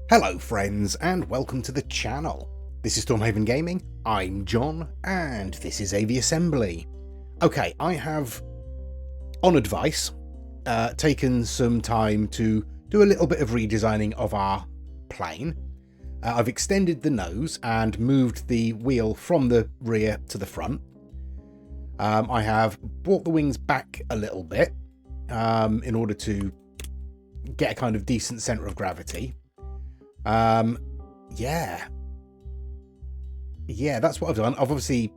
Hello friends and welcome to the channel. This is Stormhaven Gaming, I'm John and this is Aviassembly. Okay, I have, on advice, taken some time to do a little bit of redesigning of our plane. I've extended the nose and moved the wheel from the rear to the front. I have brought the wings back a little bit in order to get a kind of decent centre of gravity. Yeah, that's what I've done. I've obviously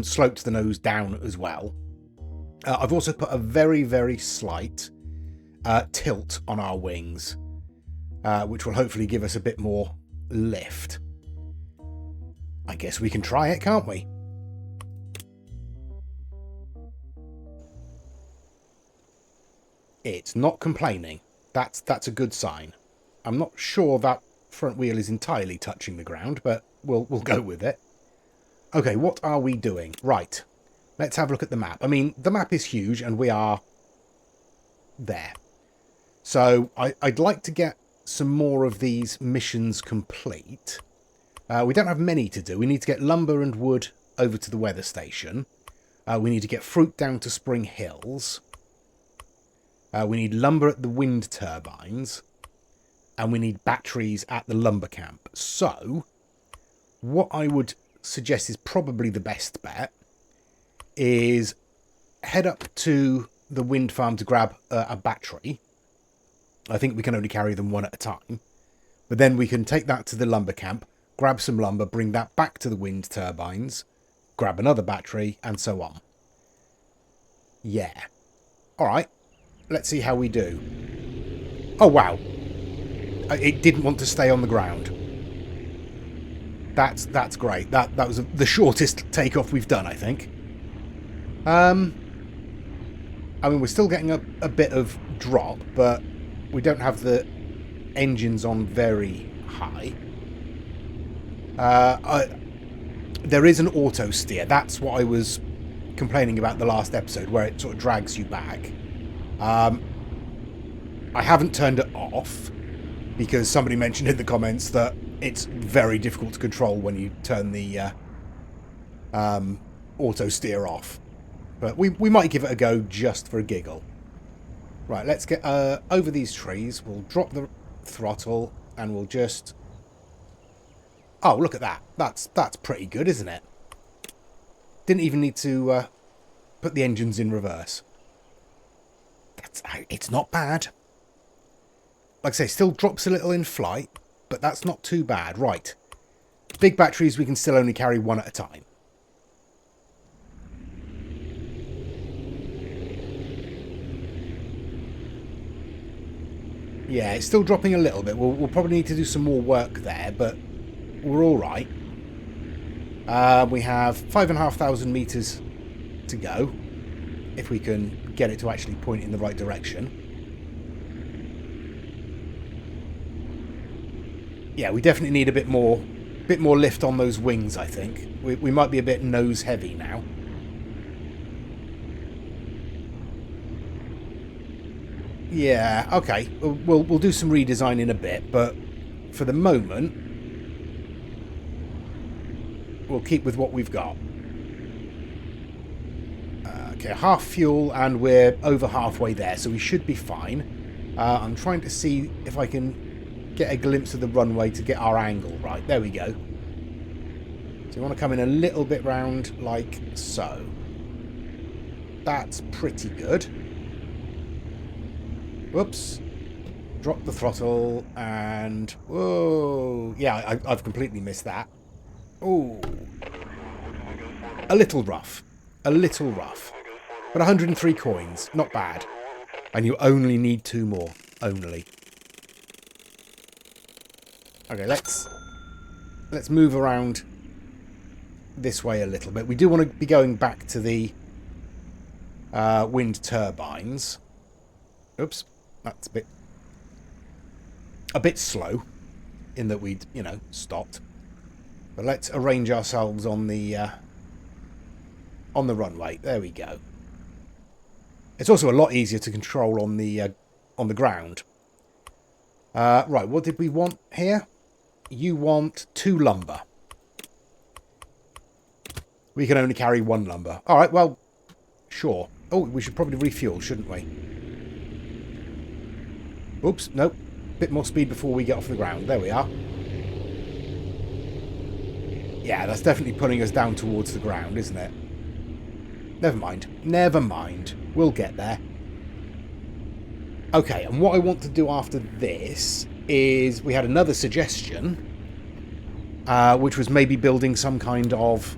sloped the nose down as well. I've also put a very, very slight tilt on our wings, which will hopefully give us a bit more lift. I guess we can try it, can't we? It's not complaining. That's a good sign. I'm not sure that front wheel is entirely touching the ground, but we'll go with it. Okay, what are we doing? Right, let's have a look at the map. I mean, the map is huge and we are there. So I'd like to get some more of these missions complete. We don't have many to do. We need to get lumber and wood over to the weather station. We need to get fruit down to Spring Hills. We need lumber at the wind turbines. And we need batteries at the lumber camp. So, what I would suggest is probably the best bet is head up to the wind farm to grab a battery. I think we can only carry them one at a time. But then we can take that to the lumber camp, grab some lumber, bring that back to the wind turbines, grab another battery, and so on. Yeah. Alright, let's see how we do. Oh, wow. It didn't want to stay on the ground. That's great. That was the shortest takeoff we've done, I think. I mean, we're still getting a bit of drop, but we don't have the engines on very high. There is an auto steer. That's what I was complaining about the last episode, where it sort of drags you back. I haven't turned it off, because somebody mentioned in the comments that it's very difficult to control when you turn the auto steer off. But we might give it a go just for a giggle. Right, let's get over these trees. We'll drop the throttle and we'll just... Oh, look at that. That's pretty good, isn't it? Didn't even need to put the engines in reverse. It's not bad. Like I say, still drops a little in flight, but that's not too bad. Right. Big batteries, we can still only carry one at a time. Yeah, it's still dropping a little bit. We'll probably need to do some more work there, but we're all right. We have 5,500 meters to go, if we can get it to actually point in the right direction. Yeah, we definitely need a bit more lift on those wings, I think. We might be a bit nose heavy now. Yeah, okay. We'll do some redesign in a bit, but for the moment, we'll keep with what we've got. Okay, half fuel, and we're over halfway there, so we should be fine. I'm trying to see if I can get a glimpse of the runway to get our angle right. There we go. So you want to come in a little bit round like so. That's pretty good. Whoops. Drop the throttle and... Whoa. Yeah, I've completely missed that. Oh. A little rough. A little rough. But 103 coins. Not bad. And you only need 2 more. Only. Okay, let's move around this way a little bit. We do want to be going back to the wind turbines. Oops, that's a bit slow in that we'd, stopped. But let's arrange ourselves on the runway. There we go. It's also a lot easier to control on the ground. Right, what did we want here? You want 2 lumber. We can only carry 1 lumber. All right, well, sure. Oh, we should probably refuel, shouldn't we? Oops, nope. Bit more speed before we get off the ground. There we are. Yeah, that's definitely pulling us down towards the ground, isn't it? Never mind. Never mind. We'll get there. Okay, and what I want to do after this is we had another suggestion, which was maybe building some kind of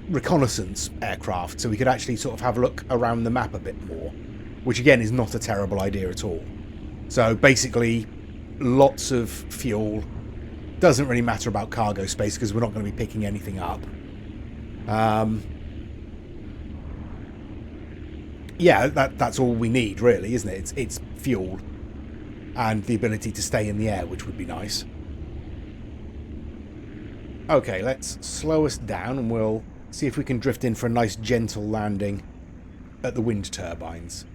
reconnaissance aircraft so we could actually sort of have a look around the map a bit more, which again is not a terrible idea at all. So basically, lots of fuel. Doesn't really matter about cargo space because we're not going to be picking anything up. Yeah, that's all we need, really, isn't it? It's fuel and the ability to stay in the air, which would be nice. Okay, let's slow us down and we'll see if we can drift in for a nice gentle landing at the wind turbines.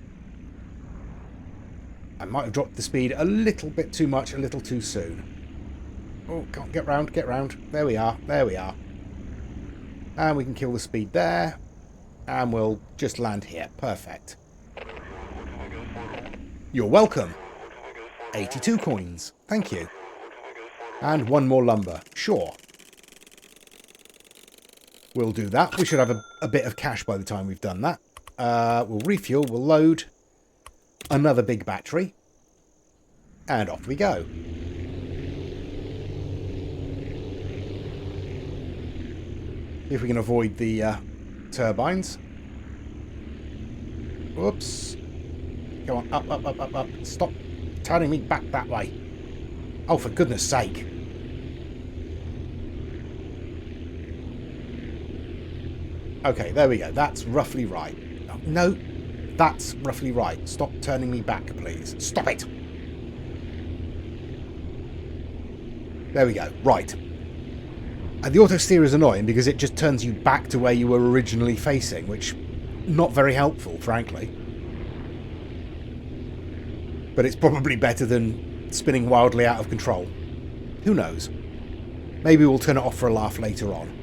I might have dropped the speed a little bit too much, a little too soon. Oh, can't get round, get round. There we are, there we are. And we can kill the speed there. And we'll just land here. Perfect. You're welcome. 82 coins. Thank you. And 1 more lumber. Sure. We'll do that. We should have a bit of cash by the time we've done that. We'll refuel. We'll load another big battery. And off we go. If we can avoid the turbines. Whoops. Go on. Up, up, up, up, up. Stop turning me back that way. Oh, for goodness sake. Okay, there we go. That's roughly right. No, that's roughly right. Stop turning me back, please. Stop it. There we go. Right. And the auto steer is annoying because it just turns you back to where you were originally facing, which not very helpful, frankly. But it's probably better than spinning wildly out of control. Who knows? Maybe we'll turn it off for a laugh later on.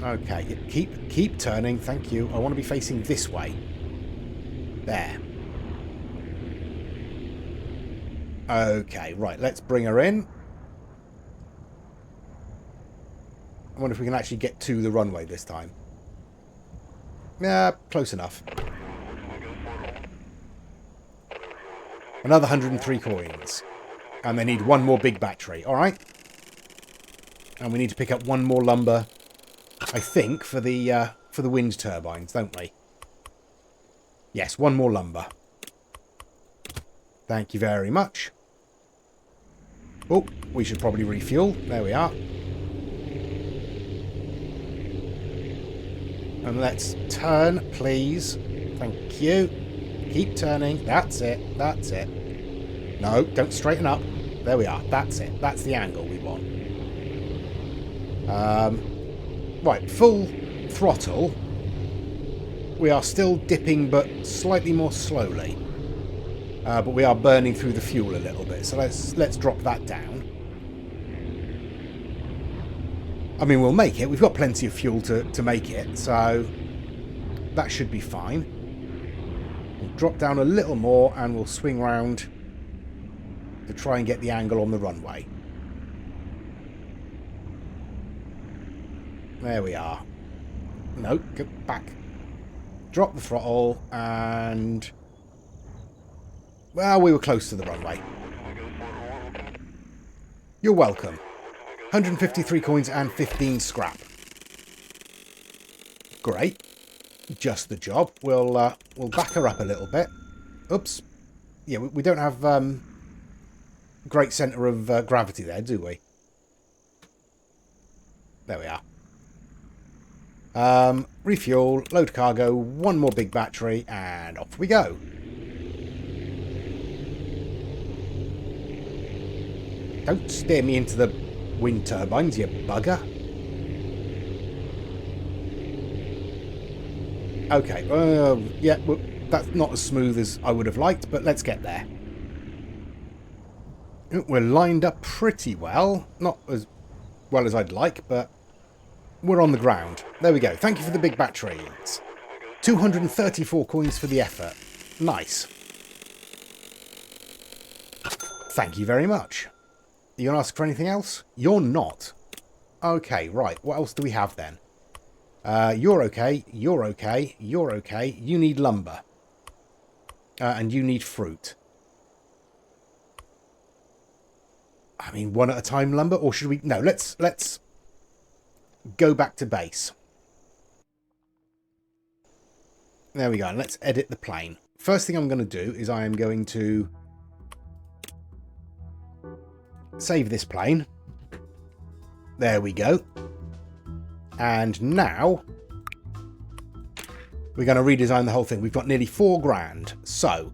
Okay, keep turning, thank you. I want to be facing this way. There. Okay, right, let's bring her in. I wonder if we can actually get to the runway this time. Yeah, close enough. Another 103 coins. And they need 1 more big battery. Alright. And we need to pick up 1 more lumber, I think, for the wind turbines, don't we? Yes, 1 more lumber. Thank you very much. Oh, we should probably refuel. There we are. And let's turn, please. Thank you. Keep turning. That's it. That's it. No, don't straighten up. There we are. That's it. That's the angle we want. Right, full throttle. We are still dipping, but slightly more slowly. But we are burning through the fuel a little bit. So let's drop that down. I mean, we'll make it. We've got plenty of fuel to make it, so that should be fine. We'll drop down a little more and we'll swing round to try and get the angle on the runway. There we are. No, go back. Drop the throttle and... well, we were close to the runway. You're welcome. 153 coins and 15 scrap. Great. Just the job. We'll back her up a little bit. Oops. Yeah, we don't have great centre of gravity there, do we? There we are. Refuel, load cargo, 1 more big battery, and off we go. Don't steer me into the wind turbines, you bugger. Okay, yeah, That's not as smooth as I would have liked, but let's get there. We're lined up pretty well. Not as well as I'd like, but we're on the ground. There we go. Thank you for the big batteries. 234 coins for the effort. Nice. Thank you very much. You going to ask for anything else? You're not. Okay, right. What else do we have then? You're okay. You're okay. You're okay. You need lumber. And you need fruit. I mean, one at a time lumber, or should we... No, let's go back to base. There we go. And let's edit the plane. First thing I'm going to do is I am going to save this plane. There we go. And now we're going to redesign the whole thing. We've got nearly 4 grand. So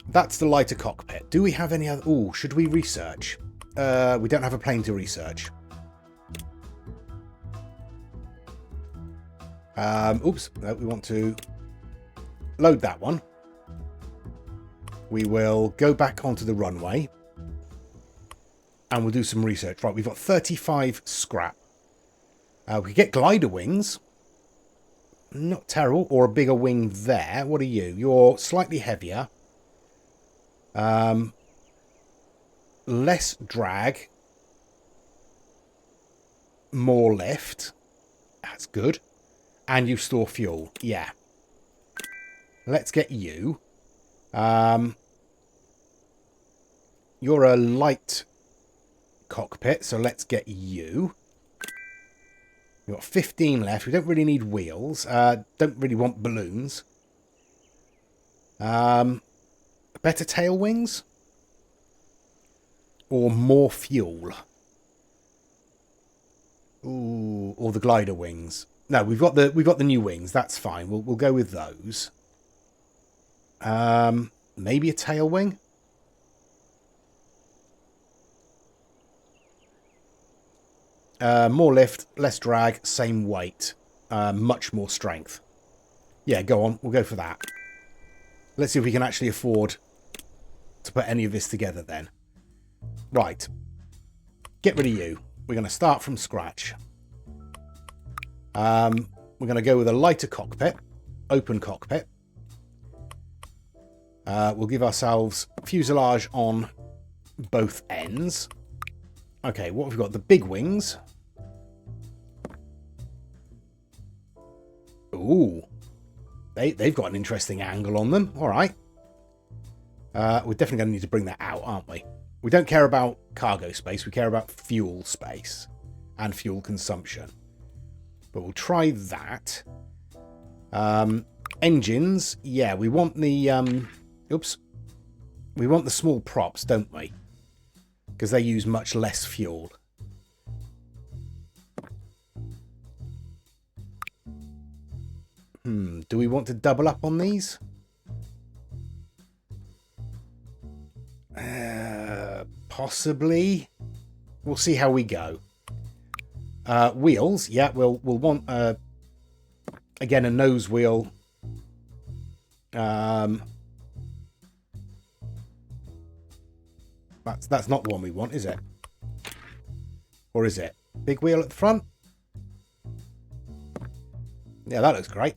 that's the lighter cockpit. Do we have any other... Oh, should we research? We don't have a plane to research. Oops. No, we want to load that one. We will go back onto the runway. And we'll do some research. Right, we've got 35 scrap. We could get glider wings. Not terrible. Or a bigger wing there. What are you? You're slightly heavier. Less drag. More lift. That's good. And you store fuel. Yeah. Let's get you. You're a light cockpit, so let's get you. We've got 15 left. We don't really need wheels. Don't really want balloons. Better tail wings? Or more fuel? Ooh, or the glider wings. No, we've got the new wings. That's fine. We'll go with those. Maybe a tail wing? More lift, less drag, same weight. Much more strength. Yeah, go on. We'll go for that. Let's see if we can actually afford to put any of this together then. Right. Get rid of you. We're going to start from scratch. We're going to go with a lighter cockpit. Open cockpit. We'll give ourselves fuselage on both ends. Okay, what have we got? The big wings. Ooh. They've got an interesting angle on them. All right. We're definitely going to need to bring that out, aren't we? We don't care about cargo space. We care about fuel space and fuel consumption. But we'll try that. Engines. Yeah, we want the... oops. We want the small props, don't we? Because they use much less fuel. Do we want to double up on these? Possibly. We'll see how we go. Wheels. Yeah, we'll want, again, a nose wheel. That's not the one we want, is it? Or is it? Big wheel at the front? Yeah, that looks great.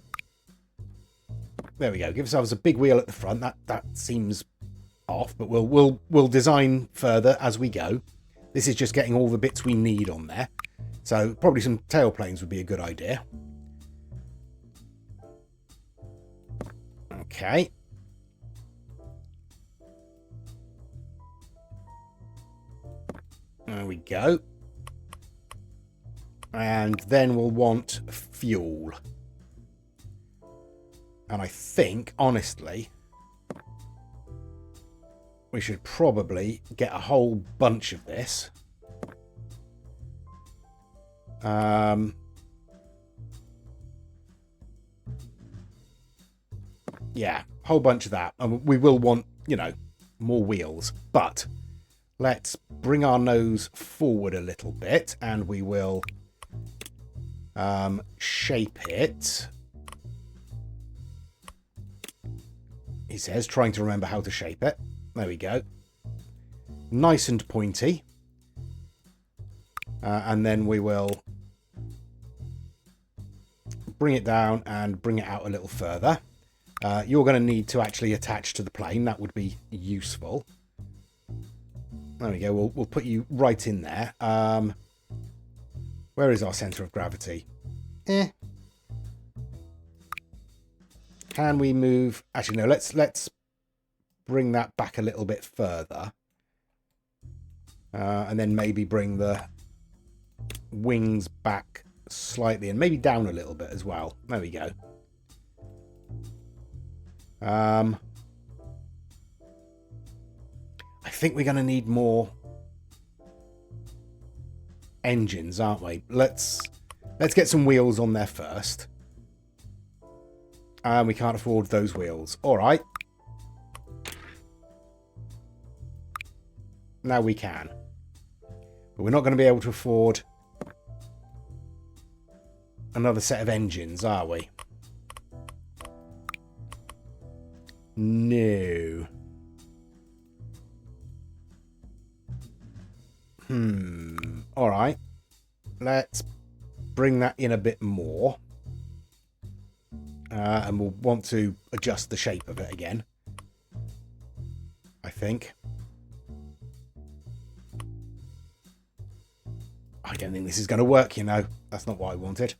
There we go. Give ourselves a big wheel at the front. That seems off, but we'll design further as we go. This is just getting all the bits we need on there. So probably some tailplanes would be a good idea. Okay. There we go. And then we'll want fuel. And I think, honestly, we should probably get a whole bunch of this. Yeah, a whole bunch of that. And we will want, you know, more wheels. But let's bring our nose forward a little bit and we will shape it. he says, trying to remember how to shape it. There we go. Nice and pointy. And then we will bring it down and bring it out a little further. You're going to need to actually attach to the plane. That would be useful. There we go. We'll put you right in there. Where is our centre of gravity? Can we move? Actually, no. Let's bring that back a little bit further, and then maybe bring the wings back slightly, and maybe down a little bit as well. There we go. I think we're going to need more engines, aren't we? Let's get some wheels on there first. And we can't afford those wheels. All right. Now we can. But we're not going to be able to afford another set of engines, are we? No. All right. Let's bring that in a bit more. And we'll want to adjust the shape of it again, I think. I don't think this is going to work, you know. That's not what I wanted.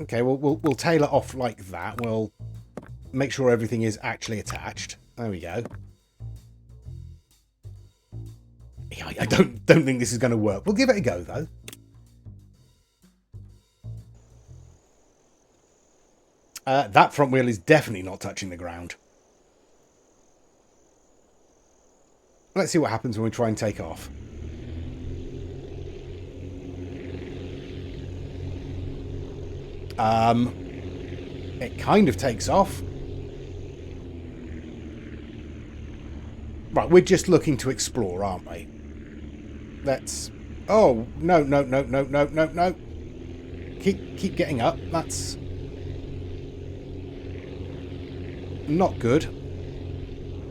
Okay, we'll tail it off like that. We'll make sure everything is actually attached. There we go. Yeah, I don't think this is going to work. We'll give it a go, though. That front wheel is definitely not touching the ground. Let's see what happens when we try and take off. It kind of takes off. Right, we're just looking to explore, aren't we? Let's... Oh, no. Keep getting up. That's... not good.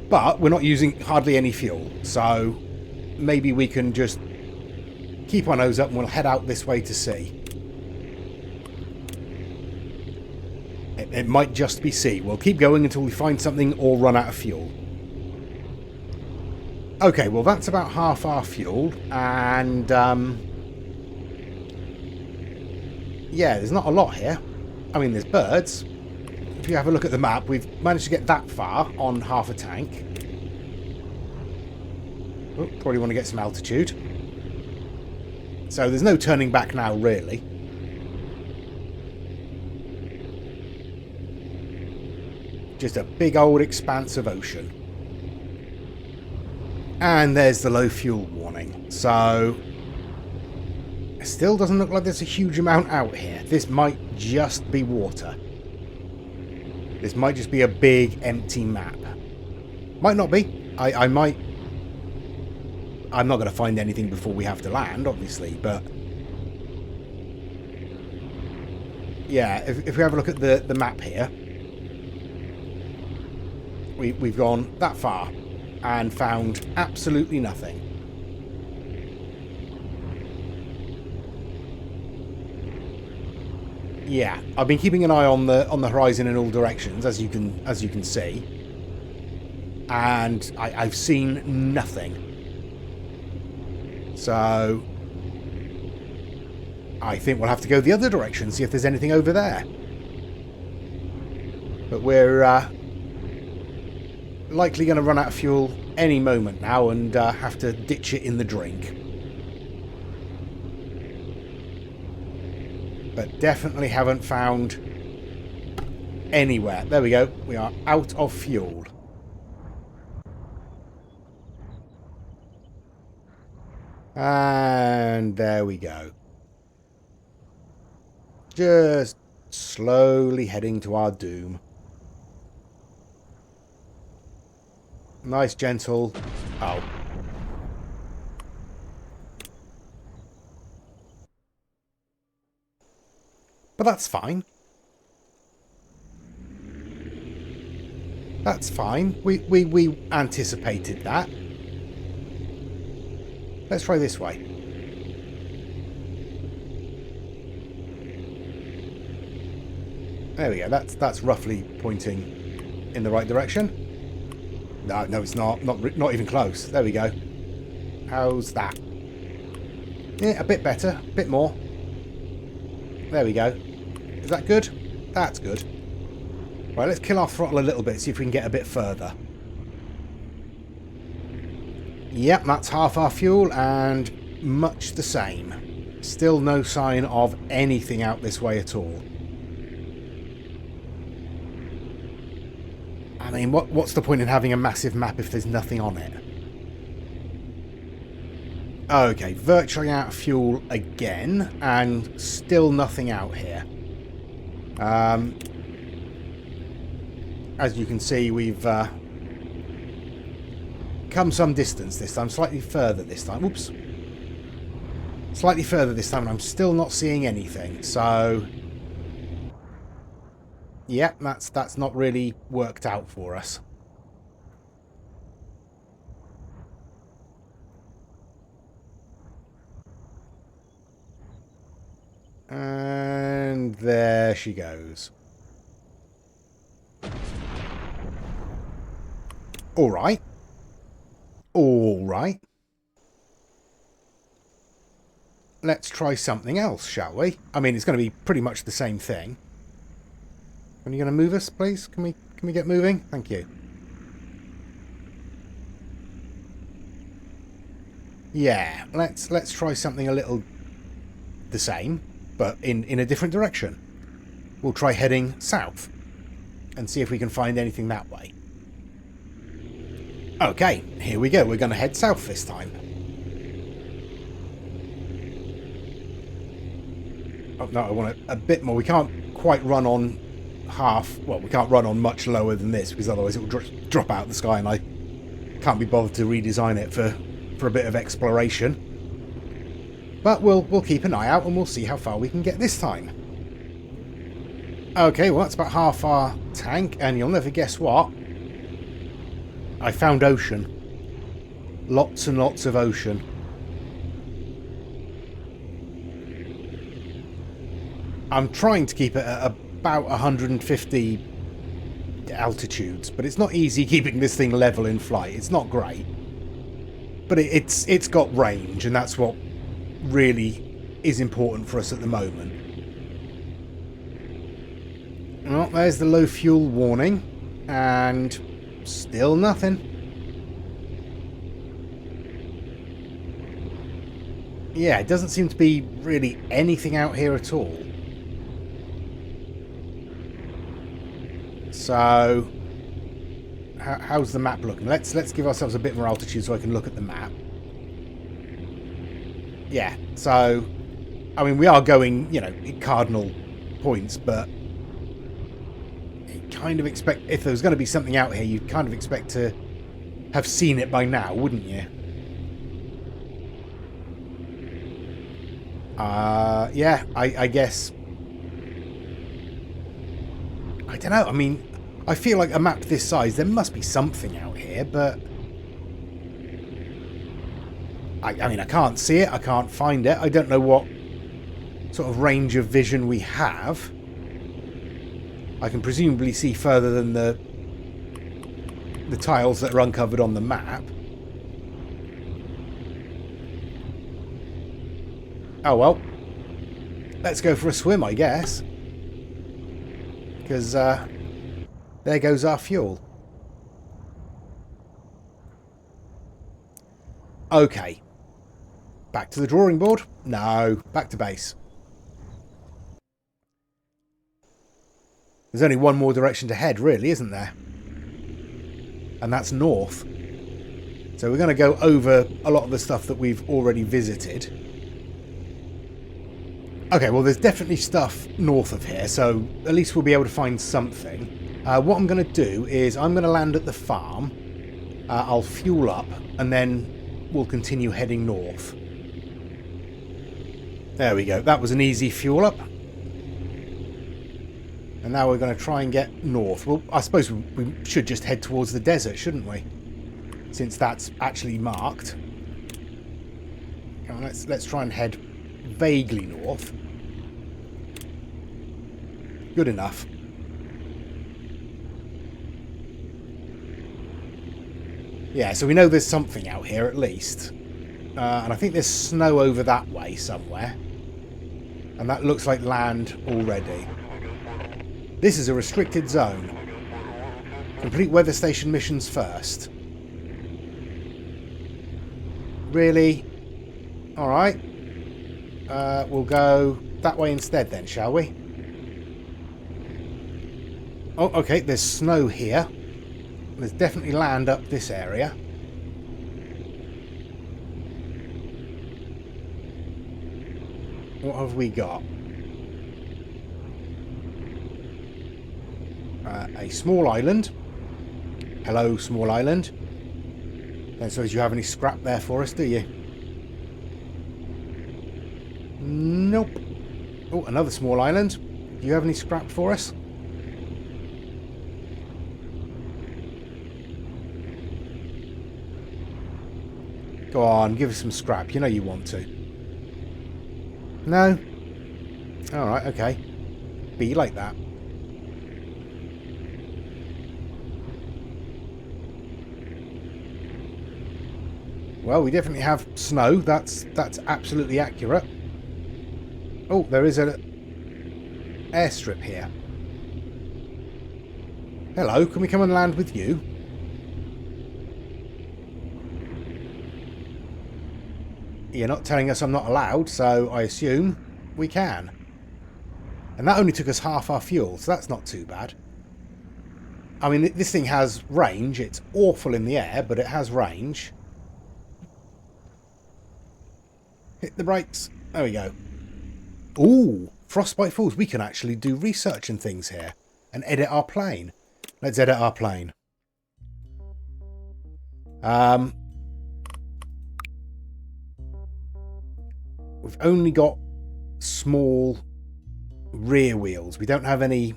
But we're not using hardly any fuel, so maybe we can just keep our nose up and we'll head out this way to sea. It might just be sea. We'll keep going until we find something or run out of fuel. Okay, well that's about half our fuel, and yeah, there's not a lot here. I mean, there's birds. If you have a look at the map, we've managed to get that far on half a tank. Oh, probably want to get some altitude. So there's no turning back now, really. Just a big old expanse of ocean. And there's the low fuel warning. So it still doesn't look like there's a huge amount out here. This might just be water. This might just be a big empty map. Might not be. I might... I'm not going to find anything before we have to land, obviously, but... yeah, if we have a look at the map here... We've gone that far and found absolutely nothing. Yeah, I've been keeping an eye on the horizon in all directions, as you can see, and I've seen nothing. So I think we'll have to go the other direction, see if there's anything over there. But we're likely going to run out of fuel any moment now and have to ditch it in the drink. But definitely haven't found anywhere. There we go. We are out of fuel. And there we go. Just slowly heading to our doom. Nice, gentle... oh. But that's fine. That's fine. We anticipated that. Let's try this way. There we go. That's roughly pointing in the right direction. No, it's not. Not even close. There we go. How's that? Yeah, a bit better. A bit more. There we go. Is that good? That's good. Right, let's kill our throttle a little bit, see if we can get a bit further. Yep, that's half our fuel and much the same. Still no sign of anything out this way at all. I mean, what's the point in having a massive map if there's nothing on it? Okay, virtually out of fuel again, and still nothing out here. As you can see, we've come some distance this time, slightly further this time. Oops. Slightly further this time, and I'm still not seeing anything, so... Yep, that's not really worked out for us. And there she goes. Alright. Alright. Let's try something else, shall we? I mean, it's going to be pretty much the same thing. Are you going to move us, please? Can we get moving? Thank you. Yeah, let's try something a little the same, but in a different direction. We'll try heading south and see if we can find anything that way. Okay, here we go. We're going to head south this time. Oh no, I want a bit more. We can't quite run on half. Well, we can't run on much lower than this because otherwise it will drop out of the sky, and I can't be bothered to redesign it for a bit of exploration. But we'll keep an eye out and we'll see how far we can get this time. Okay, well, that's about half our tank, and you'll never guess what. I found ocean. Lots and lots of ocean. I'm trying to keep it at about 150 altitudes, but it's not easy keeping this thing level in flight. It's not great. But it's got range, and that's what really is important for us at the moment. Well, there's the low fuel warning, and still nothing. Yeah, it doesn't seem to be really anything out here at all. So, how's the map looking? Let's give ourselves a bit more altitude so I can look at the map. Yeah, so, I mean, we are going, you know, cardinal points, but you kind of expect, if there was going to be something out here, you'd kind of expect to have seen it by now, wouldn't you? Yeah, I guess. I don't know, I mean, I feel like a map this size, there must be something out here, but I mean, I can't see it, I can't find it, I don't know what sort of range of vision we have. I can presumably see further than the tiles that are uncovered on the map. Oh well, let's go for a swim, I guess. Because there goes our fuel. Okay. Back to the drawing board? No, back to base. There's only one more direction to head, really, isn't there? And that's north. So we're going to go over a lot of the stuff that we've already visited. Okay, well, there's definitely stuff north of here, so at least we'll be able to find something. What I'm going to do is I'm going to land at the farm. I'll fuel up, and then we'll continue heading north. There we go. That was an easy fuel up. And now we're going to try and get north. Well, I suppose we should just head towards the desert, shouldn't we? Since that's actually marked. Come on, let's try and head vaguely north. Good enough. Yeah, so we know there's something out here at least. And I think there's snow over that way somewhere. And that looks like land already. This is a restricted zone. Complete weather station missions first. Really? Alright. We'll go that way instead then, shall we? Oh, okay, there's snow here. There's definitely land up this area. What have we got? A small island. Hello, small island. Don't suppose you have any scrap there for us, do you? Nope. Oh, another small island. Do you have any scrap for us? Go on, give us some scrap. You know you want to. No? Alright, okay. Be like that. Well, we definitely have snow. That's absolutely accurate. Oh, there is an airstrip here. Hello, can we come and land with you? You're not telling us I'm not allowed, so I assume we can. And that only took us half our fuel, so that's not too bad. I mean, this thing has range. It's awful in the air, but it has range. Hit the brakes. There we go. Ooh, Frostbite Falls. We can actually do research and things here. And edit our plane. Let's edit our plane. We've only got small rear wheels. We don't have any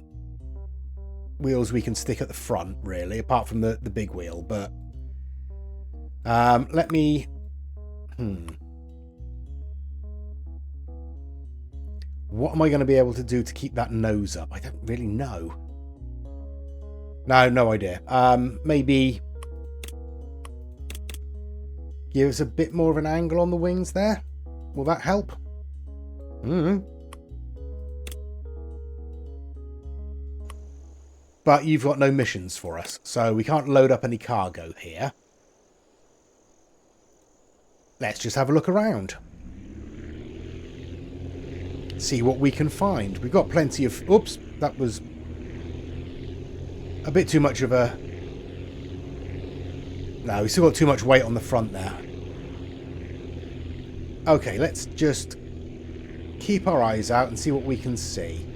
wheels we can stick at the front, really, apart from the big wheel. But let me... What am I going to be able to do to keep that nose up? I don't really know. No idea. Maybe give us a bit more of an angle on the wings there. Will that help? But you've got no missions for us, so we can't load up any cargo here. Let's just have a look around. See what we can find. We've got plenty of... Oops, that was a bit too much of a... No, we've still got too much weight on the front there. Okay, let's just keep our eyes out and see what we can see.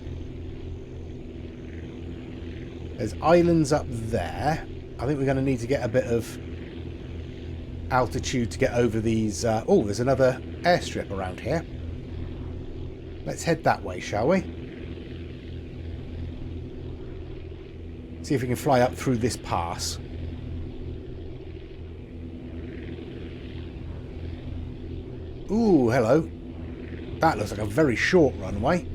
There's islands up there. I think we're going to need to get a bit of altitude to get over these... oh, there's another airstrip around here. Let's head that way, shall we? See if we can fly up through this pass. Ooh, hello. That looks like a very short runway.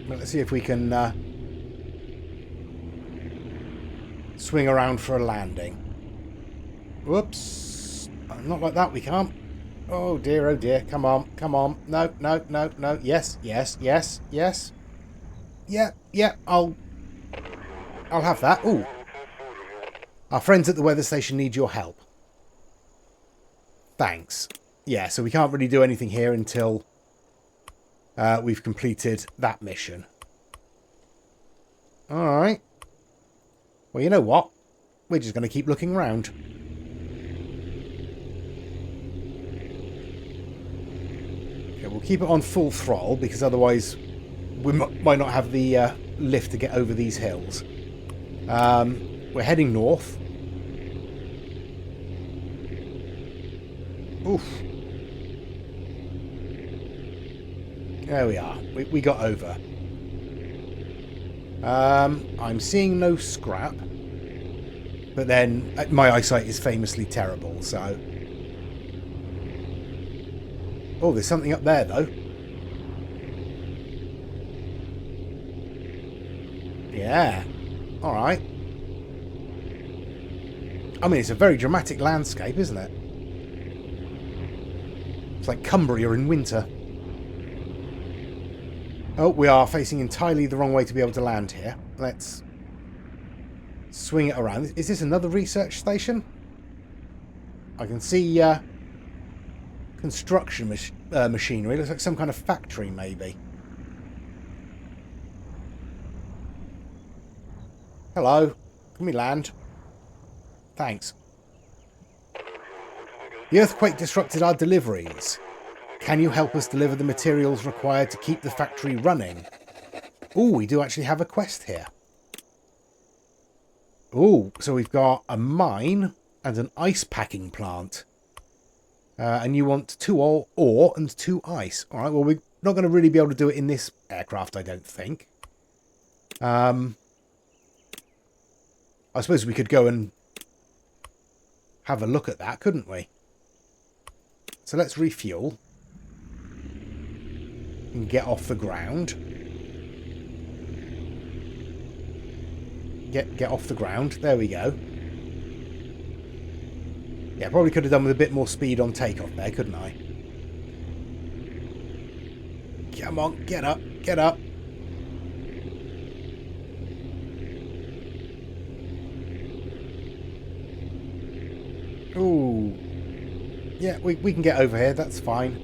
But let's see if we can swing around for a landing. Whoops. Not like that, we can't. Oh dear, oh dear. Come on, come on. No. Yes. Yeah, I'll have that. Ooh. Our friends at the weather station need your help. Thanks. Yeah, so we can't really do anything here until we've completed that mission. Alright. Well, you know what? We're just going to keep looking around. Okay, we'll keep it on full throttle because otherwise we might not have the lift to get over these hills. We're heading north. Oof. There we are. We got over. I'm seeing no scrap. But then my eyesight is famously terrible, so... Oh, there's something up there, though. Yeah. Alright. I mean, it's a very dramatic landscape, isn't it? It's like Cumbria in winter. Oh, we are facing entirely the wrong way to be able to land here. Let's swing it around. Is this another research station? I can see construction machinery. Looks like some kind of factory, maybe. Hello. Can we land? Thanks. The earthquake disrupted our deliveries. Can you help us deliver the materials required to keep the factory running? Oh, we do actually have a quest here. Oh, so we've got a mine and an ice packing plant. And you want 2 ore and 2 ice. Alright, well, we're not going to really be able to do it in this aircraft, I don't think. I suppose we could go and have a look at that, couldn't we? So let's refuel. And get off the ground. Get off the ground. There we go. Yeah, probably could have done with a bit more speed on takeoff there, couldn't I? Come on, get up, get up. Ooh. Yeah, we can get over here, that's fine.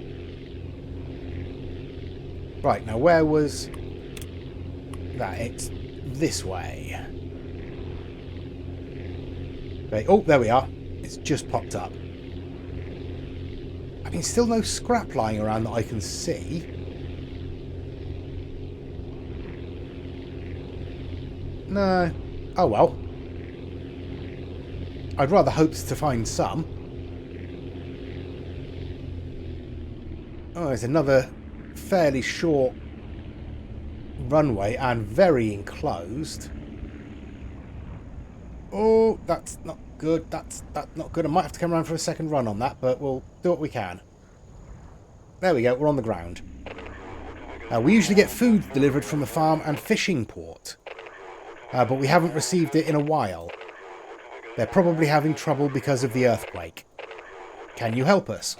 Right, now where was that? It's this way. Okay. Oh, there we are. It's just popped up. I mean, still no scrap lying around that I can see. No. Oh well. I'd rather hope to find some. Oh, there's another fairly short runway and very enclosed. Oh, that's not good. That's not good. I might have to come around for a second run on that, but we'll do what we can. There we go. We're on the ground. We usually get food delivered from the farm and fishing port, but we haven't received it in a while. They're probably having trouble because of the earthquake. Can you help us?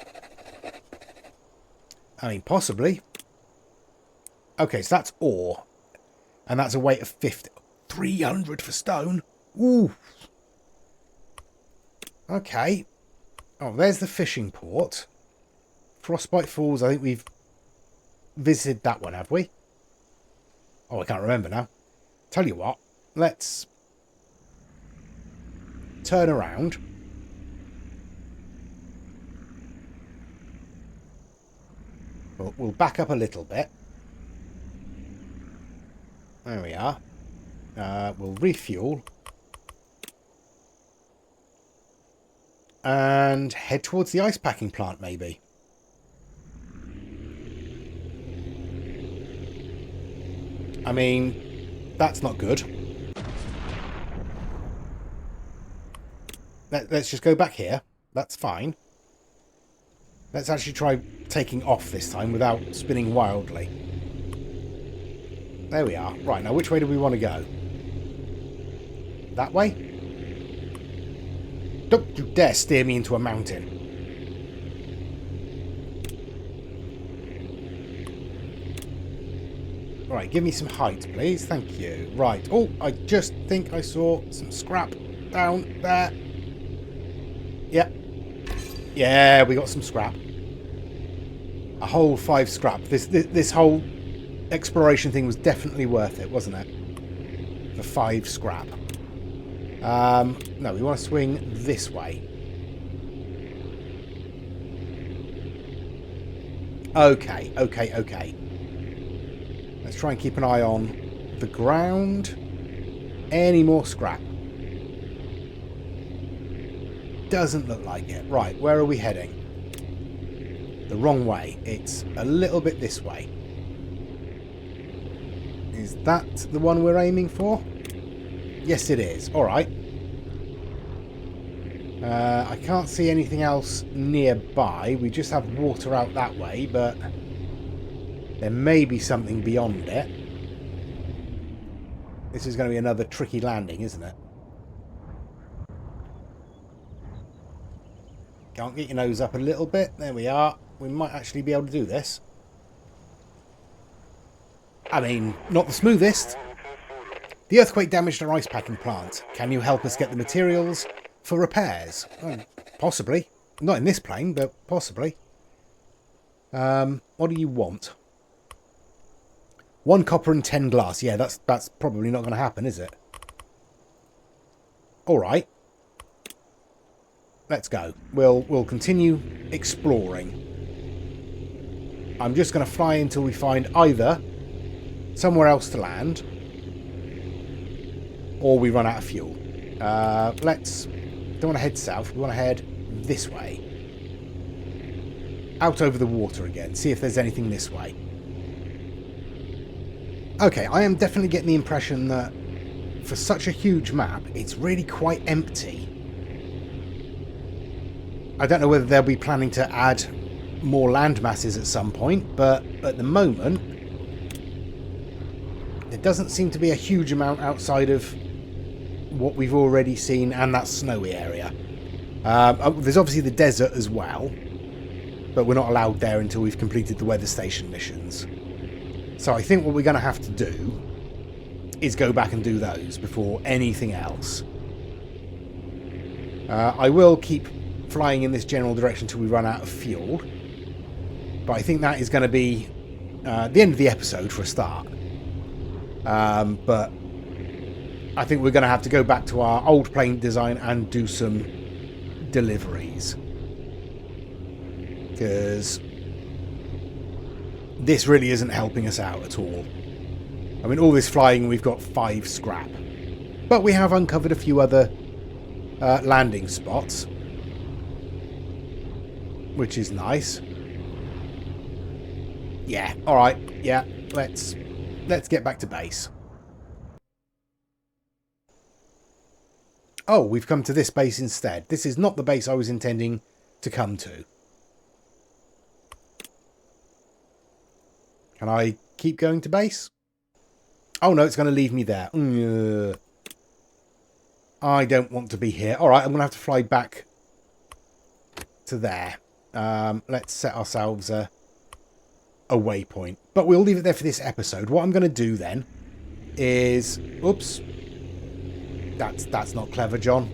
I mean, possibly. Okay, so that's ore. And that's a weight of 50. 300 for stone. Ooh. Okay. Oh, there's the fishing port. Frostbite Falls, I think we've visited that one, have we? Oh, I can't remember now. Tell you what, let's turn around. We'll back up a little bit. There we are. We'll refuel. And head towards the ice packing plant, maybe. I mean, that's not good. Let's just go back here. That's fine. Let's actually try taking off this time without spinning wildly. There we are. Right, now which way do we want to go? That way? Don't you dare steer me into a mountain. Right, give me some height, please. Thank you. Right. Oh, I just think I saw some scrap down there. Yep. Yeah, we got some scrap. A whole 5 scrap. This whole exploration thing was definitely worth it, wasn't it? For 5 scrap. No, we want to swing this way. Okay, okay, okay. Let's try and keep an eye on the ground. Any more scrap? Doesn't look like it. Right, where are we heading? The wrong way. It's a little bit this way. Is that the one we're aiming for? Yes, it is. All right. I can't see anything else nearby. We just have water out that way, but there may be something beyond it. This is going to be another tricky landing, isn't it? Can't get your nose up a little bit. There we are. We might actually be able to do this. I mean, not the smoothest. The earthquake damaged our ice packing plant. Can you help us get the materials for repairs? Well, possibly. Not in this plane, but possibly. What do you want? 1 copper and 10 glass. Yeah, that's probably not going to happen, is it? All right. Let's go. We'll continue exploring. I'm just going to fly until we find either somewhere else to land or we run out of fuel. Don't want to head south. We want to head this way. Out over the water again. See if there's anything this way. Okay, I am definitely getting the impression that for such a huge map, it's really quite empty. I don't know whether they'll be planning to add more land masses at some point, but at the moment, there doesn't seem to be a huge amount outside of what we've already seen and that snowy area. There's obviously the desert as well, but we're not allowed there until we've completed the weather station missions. So I think what we're going to have to do is go back and do those before anything else. I will keep flying in this general direction until we run out of fuel, but I think that is going to be the end of the episode for a start. But I think we're going to have to go back to our old plane design and do some deliveries, because this really isn't helping us out at all. I mean, all this flying, we've got 5 scrap, but we have uncovered a few other landing spots, which is nice. Yeah, all right. Yeah, let's get back to base. Oh, we've come to this base instead. This is not the base I was intending to come to. Can I keep going to base? Oh no, it's going to leave me there. I don't want to be here. All right, I'm going to have to fly back to there. Let's set ourselves a waypoint. But we'll leave it there for this episode. What I'm going to do then is... Oops. That's not clever, John.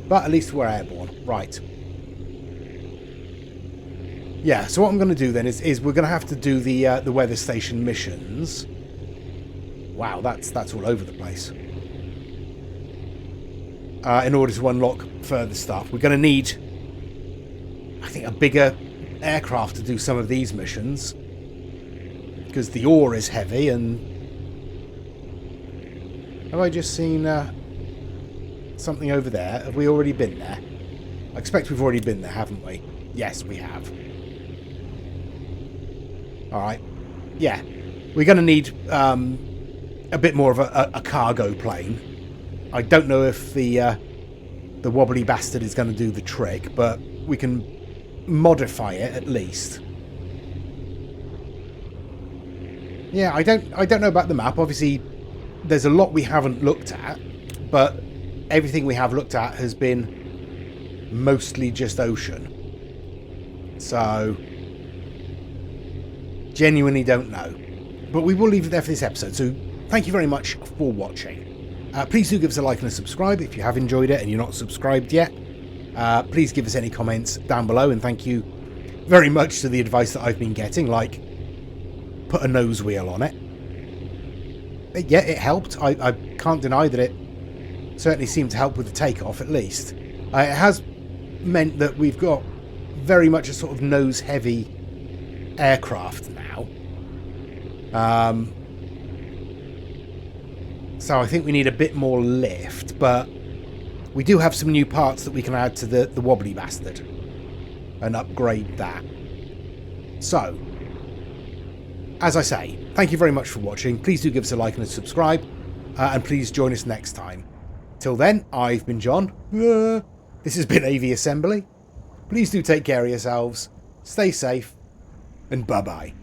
But at least we're airborne. Right. Yeah, so what I'm going to do then is we're going to have to do the weather station missions. Wow, that's all over the place. In order to unlock further stuff. We're going to need, I think, a bigger aircraft to do some of these missions, because the ore is heavy. And have I just seen something over there? Have we already been there? I expect we've already been there, haven't we? Yes, we have. Alright. Yeah. We're going to need a bit more of a cargo plane. I don't know if the wobbly bastard is going to do the trick, but we can modify it at least. Yeah, I don't know about the map. Obviously, there's a lot we haven't looked at, but everything we have looked at has been mostly just ocean. So, genuinely don't know. But we will leave it there for this episode. So, thank you very much for watching. Please do give us a like and a subscribe if you have enjoyed it and you're not subscribed yet. Please give us any comments down below, and thank you very much to the advice that I've been getting, like put a nose wheel on it. Yeah, it helped. I can't deny that it certainly seemed to help with the takeoff, at least. It has meant that we've got very much a sort of nose-heavy aircraft now. So I think we need a bit more lift, but we do have some new parts that we can add to the wobbly bastard and upgrade that. So, as I say, Thank you very much for watching. Please do give us a like and a subscribe. And please join us next time. Till then, I've been John. This has been Aviassembly. Please do take care of yourselves. Stay safe. And bye-bye.